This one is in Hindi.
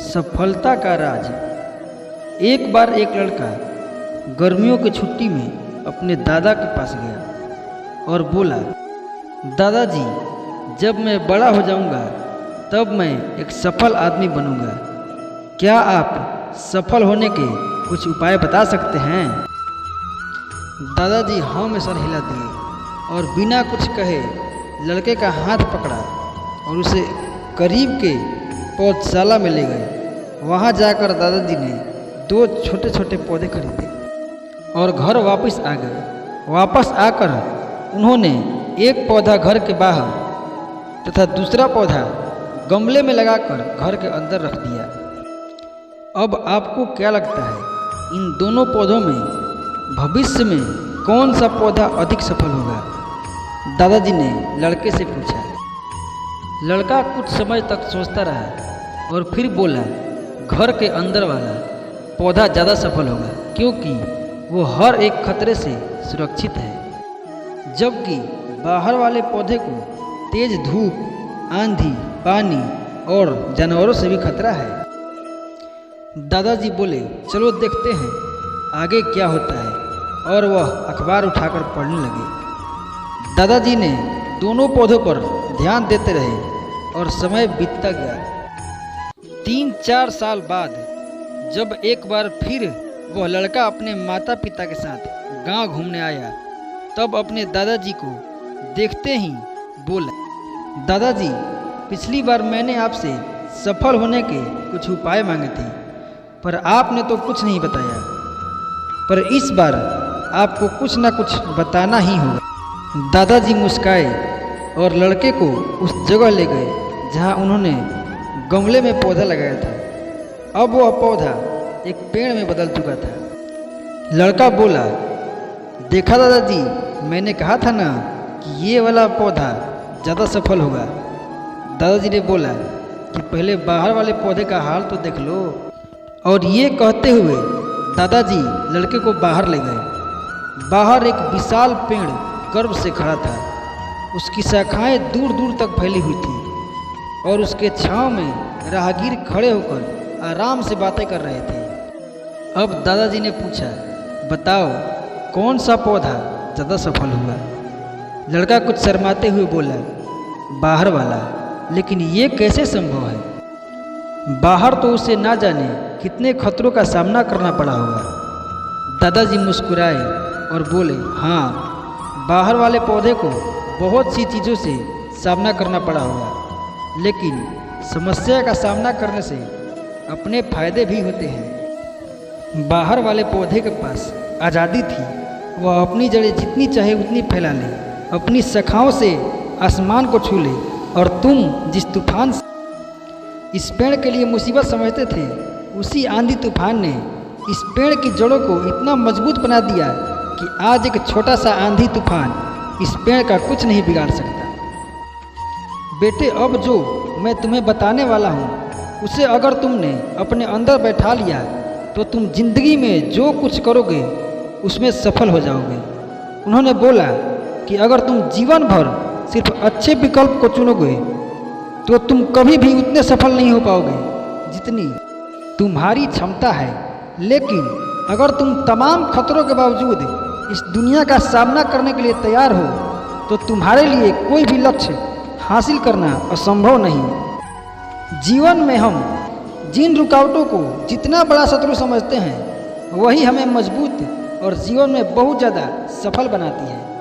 सफलता का राज। एक बार एक लड़का गर्मियों की छुट्टी में अपने दादा के पास गया और बोला, दादाजी, जब मैं बड़ा हो जाऊंगा तब मैं एक सफल आदमी बनूंगा। क्या आप सफल होने के कुछ उपाय बता सकते हैं? दादाजी हाँ में सर हिला दिए और बिना कुछ कहे लड़के का हाथ पकड़ा और उसे करीब के पौधशाला में ले गए। वहाँ जाकर दादाजी ने 2 छोटे छोटे पौधे खरीदे और घर वापस आ गए। वापस आकर उन्होंने एक पौधा घर के बाहर तथा दूसरा पौधा गमले में लगाकर घर के अंदर रख दिया। अब आपको क्या लगता है, इन दोनों पौधों में भविष्य में कौन सा पौधा अधिक सफल होगा? दादाजी ने लड़के से पूछा। लड़का कुछ समय तक सोचता रहा और फिर बोला, घर के अंदर वाला पौधा ज़्यादा सफल होगा, क्योंकि वो हर एक खतरे से सुरक्षित है, जबकि बाहर वाले पौधे को तेज धूप, आंधी, पानी और जानवरों से भी खतरा है। दादाजी बोले, चलो देखते हैं आगे क्या होता है, और वह अखबार उठाकर पढ़ने लगे। दादाजी ने दोनों पौधों पर ध्यान देते रहे और समय बीतता गया। 3-4 साल बाद जब एक बार फिर वह लड़का अपने माता पिता के साथ गांव घूमने आया, तब अपने दादाजी को देखते ही बोला, दादाजी, पिछली बार मैंने आपसे सफल होने के कुछ उपाय मांगे थे, पर आपने तो कुछ नहीं बताया। पर इस बार आपको कुछ ना कुछ बताना ही होगा। दादाजी मुस्काए और लड़के को उस जगह ले गए जहां उन्होंने गमले में पौधा लगाया था। अब वह पौधा एक पेड़ में बदल चुका था। लड़का बोला, देखा दादाजी, मैंने कहा था ना कि ये वाला पौधा ज़्यादा सफल होगा। दादाजी ने बोला कि पहले बाहर वाले पौधे का हाल तो देख लो। और ये कहते हुए दादाजी लड़के को बाहर ले गए। बाहर एक विशाल पेड़ गर्व से खड़ा था। उसकी शाखाएं दूर दूर तक फैली हुई थी और उसके छांव में राहगीर खड़े होकर आराम से बातें कर रहे थे। अब दादाजी ने पूछा, बताओ कौन सा पौधा ज़्यादा सफल हुआ? लड़का कुछ शर्माते हुए बोला, बाहर वाला। लेकिन ये कैसे संभव है? बाहर तो उसे ना जाने कितने खतरों का सामना करना पड़ा होगा। दादाजी मुस्कुराए और बोले, हाँ, बाहर वाले पौधे को बहुत सी चीज़ों से सामना करना पड़ा होगा, लेकिन समस्या का सामना करने से अपने फायदे भी होते हैं। बाहर वाले पौधे के पास आज़ादी थी। वह अपनी जड़ें जितनी चाहे उतनी फैला ले, अपनी शाखाओं से आसमान को छू ले, और तुम जिस तूफान से इस पेड़ के लिए मुसीबत समझते थे, उसी आंधी तूफान ने इस पेड़ की जड़ों को इतना मजबूत बना दिया कि आज एक छोटा सा आंधी तूफान इस पेड़ का कुछ नहीं बिगाड़ सकता। बेटे, अब जो मैं तुम्हें बताने वाला हूँ, उसे अगर तुमने अपने अंदर बैठा लिया तो तुम जिंदगी में जो कुछ करोगे उसमें सफल हो जाओगे। उन्होंने बोला कि अगर तुम जीवन भर सिर्फ अच्छे विकल्प को चुनोगे तो तुम कभी भी उतने सफल नहीं हो पाओगे जितनी तुम्हारी क्षमता है। लेकिन अगर तुम तमाम खतरों के बावजूद इस दुनिया का सामना करने के लिए तैयार हो तो तुम्हारे लिए कोई भी लक्ष्य हासिल करना असंभव नहीं। जीवन में हम जिन रुकावटों को जितना बड़ा शत्रु समझते हैं, वही हमें मजबूत और जीवन में बहुत ज़्यादा सफल बनाती है।